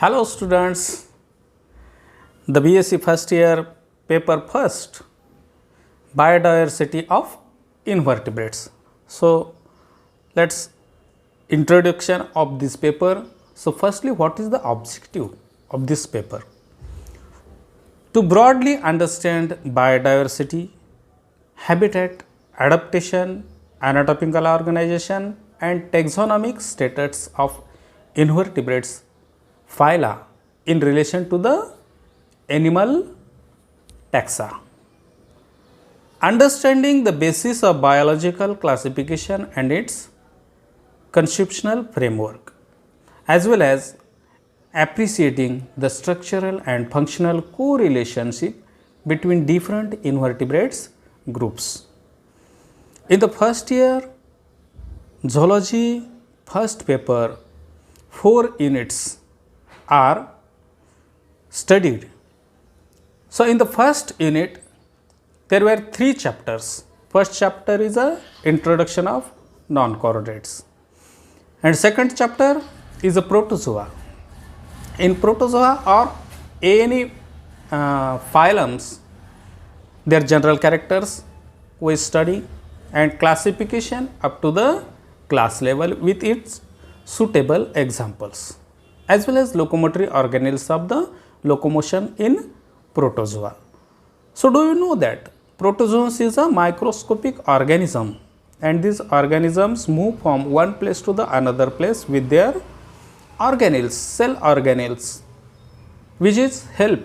Hello students, the BSc first year paper first, biodiversity of invertebrates. So let's introduction of this paper. So firstly, what is the objective of this paper? To broadly understand biodiversity, habitat, adaptation, anatomical organization and taxonomic status of invertebrates phyla in relation to the animal taxa. Understanding the basis of biological classification and its conceptual framework, as well as appreciating the structural and functional correlationship between different invertebrates groups. In the first year zoology first paper, 4 units are studied. So in the first unit there were 3 chapters. First chapter is a introduction of non-choroids and second chapter is a protozoa. In protozoa or any phylums, their general characters we study and classification up to the class level with its suitable examples, as well as locomotory organelles of the locomotion in protozoa. So do you know that protozoans is a microscopic organism and these organisms move from one place to the another place with their organelles, cell organelles, which is help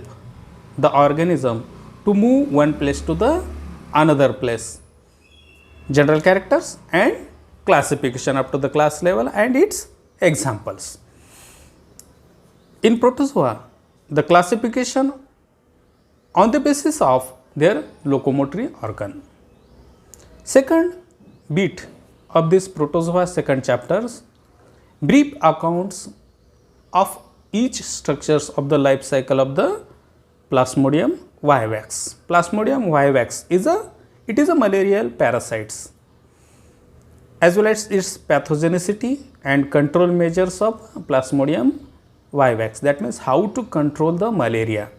the organism to move one place to the another place. General characters and classification up to the class level and its examples. In protozoa, the classification on the basis of their locomotory organ. Second bit of this protozoa second chapters, brief accounts of each structures of the life cycle of the Plasmodium vivax. Plasmodium vivax is a malarial parasites, as well as its pathogenicity and control measures of Plasmodium vivax. That means how to control the malaria.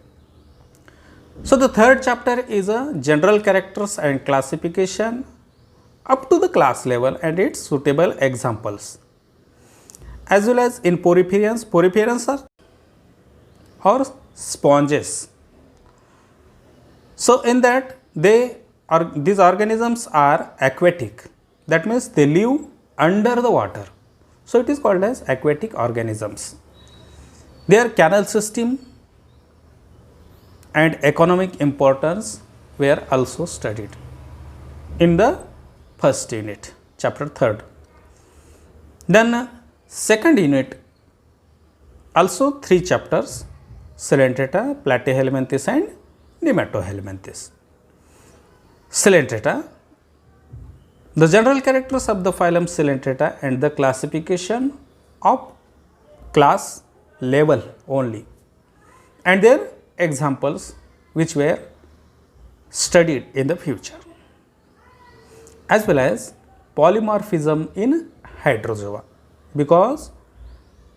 So the third chapter is a general characters and classification up to the class level and its suitable examples, as well as in poriferians. Poriferians are sponges. So in that these organisms are aquatic. That means they live under the water. So it is called as aquatic organisms. Their canal system and economic importance were also studied in the first unit, chapter 3rd. Then second unit, also 3 chapters, Coelenterata, Platyhelminthes and Nematohelminthes. Coelenterata, the general characters of the phylum Coelenterata and the classification of class level only, and their examples which were studied in the future, as well as polymorphism in hydrozoa, because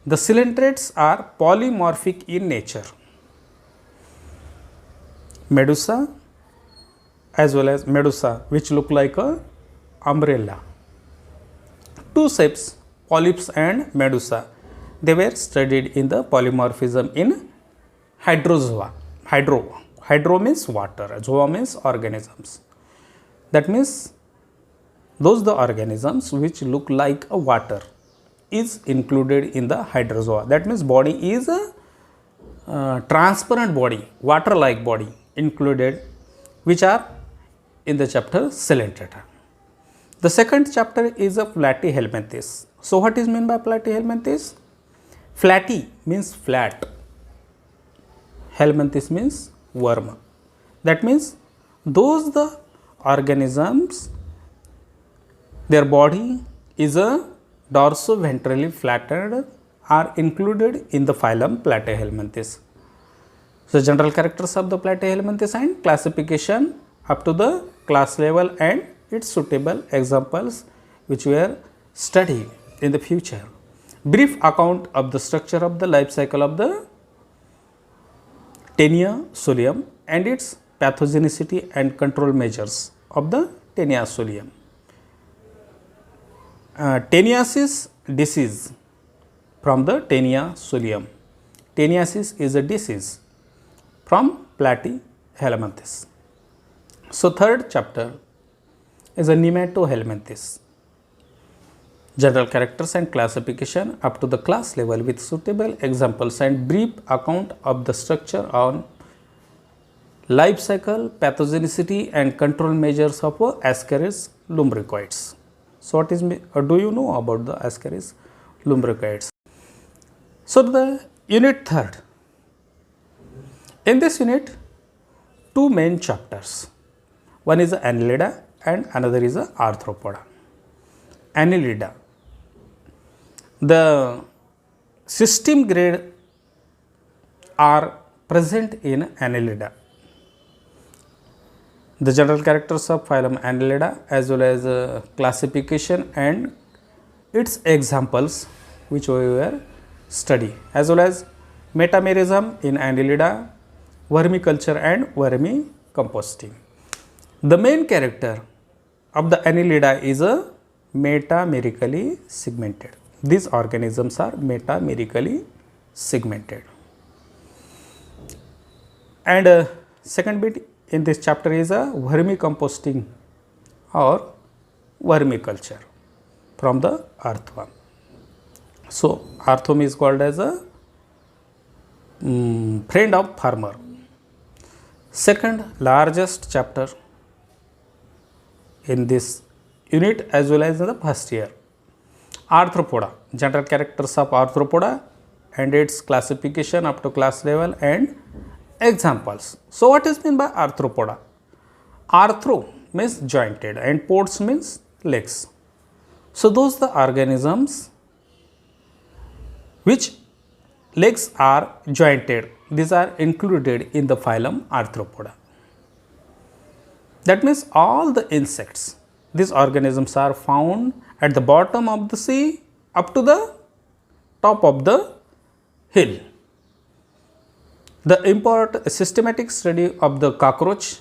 the coelentrates are polymorphic in nature. Medusa, as well as medusa which look like a umbrella. 2 shapes, polyps and medusa, they were studied in the polymorphism in hydrozoa. Hydro means water, zoa means organisms. That means those the organisms which look like a water is included in the hydrozoa. That means body is a transparent body, water like body included, which are in the chapter Coelenterata. The second chapter is a Platyhelminthes. So what is meant by Platyhelminthes? Flatty means flat, helminthes means worm. That means those the organisms, their body is a dorso-ventrally flattened are included in the phylum Platyhelminthes. So general characters of the Platyhelminthes and classification up to the class level and its suitable examples which were studied in the future. brief account of the structure of the life cycle of the Taenia solium and its pathogenicity and control measures of the Taenia solium. Taniasis disease from the Taenia solium. Taniasis is a disease from Platyhelminthes. So, third chapter is a Nematohelminthes. General characters and classification up to the class level with suitable examples and brief account of the structure on life cycle, pathogenicity and control measures of Ascaris lumbricoides. So, what is do you know about the Ascaris lumbricoides? So, the unit third. In this unit, two main chapters. One is Annelida and another is Arthropoda. Annelida. The system grade are present in Annelida. The general characters of phylum Annelida as well as classification and its examples which we will study, as well as metamerism in Annelida, vermiculture and vermicomposting. The main character of the Annelida is a metamerically segmented. These organisms are metamerically segmented. And second bit in this chapter is a vermicomposting or vermiculture from the earthworm. So, earthworm is called as a friend of farmer. Second largest chapter in this unit as well as in the first year. Arthropoda, general characters of Arthropoda and its classification up to class level and examples. So, what is meant by Arthropoda? Arthro means jointed and pods means legs. So, those the organisms which legs are jointed, these are included in the phylum Arthropoda. That means all the insects, these organisms are found at the bottom of the sea up to the top of the hill. The systematic study of the cockroach,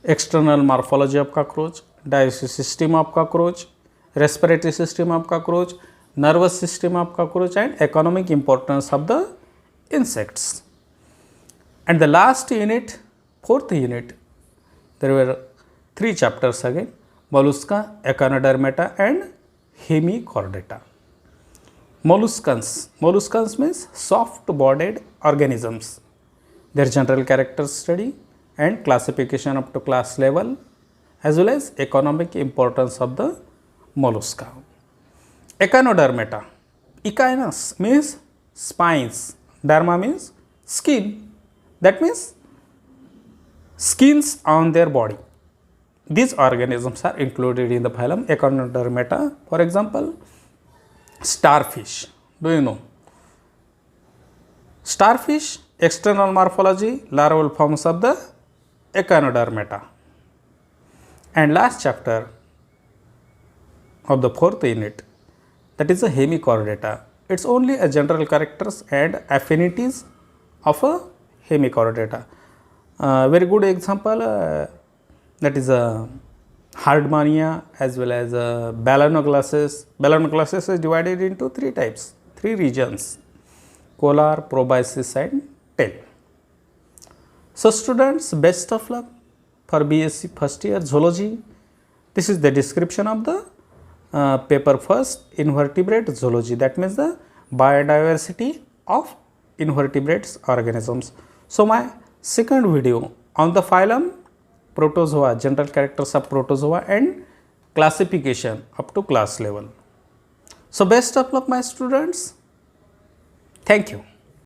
external morphology of cockroach, digestive system of cockroach, respiratory system of cockroach, nervous system of cockroach and economic importance of the insects. And the last unit, fourth unit, there were three chapters again, Mollusca, Echinodermata and Hemichordata. Molluscans means soft-bodied organisms. Their general character study and classification up to class level as well as economic importance of the mollusca. Echinodermata. Echinus means spines, derma means skin. That means skins on their body. These organisms are included in the phylum Echinodermata. For example, starfish. Do you know? Starfish, external morphology, larval forms of the Echinodermata. And last chapter of the fourth unit, that is a Hemichordata. It's only a general characters and affinities of a Hemichordata. Very good example, that is a Hardmania as well as Balanoglossus. Balanoglossus is divided into three types, three regions, collar, proboscis and tail. So students, best of luck for BSc first year zoology. This is the description of the paper first, invertebrate zoology, that means the biodiversity of invertebrates organisms. So my second video on the phylum Protozoa, general characters of Protozoa and classification up to class level. So best of luck my students. Thank you.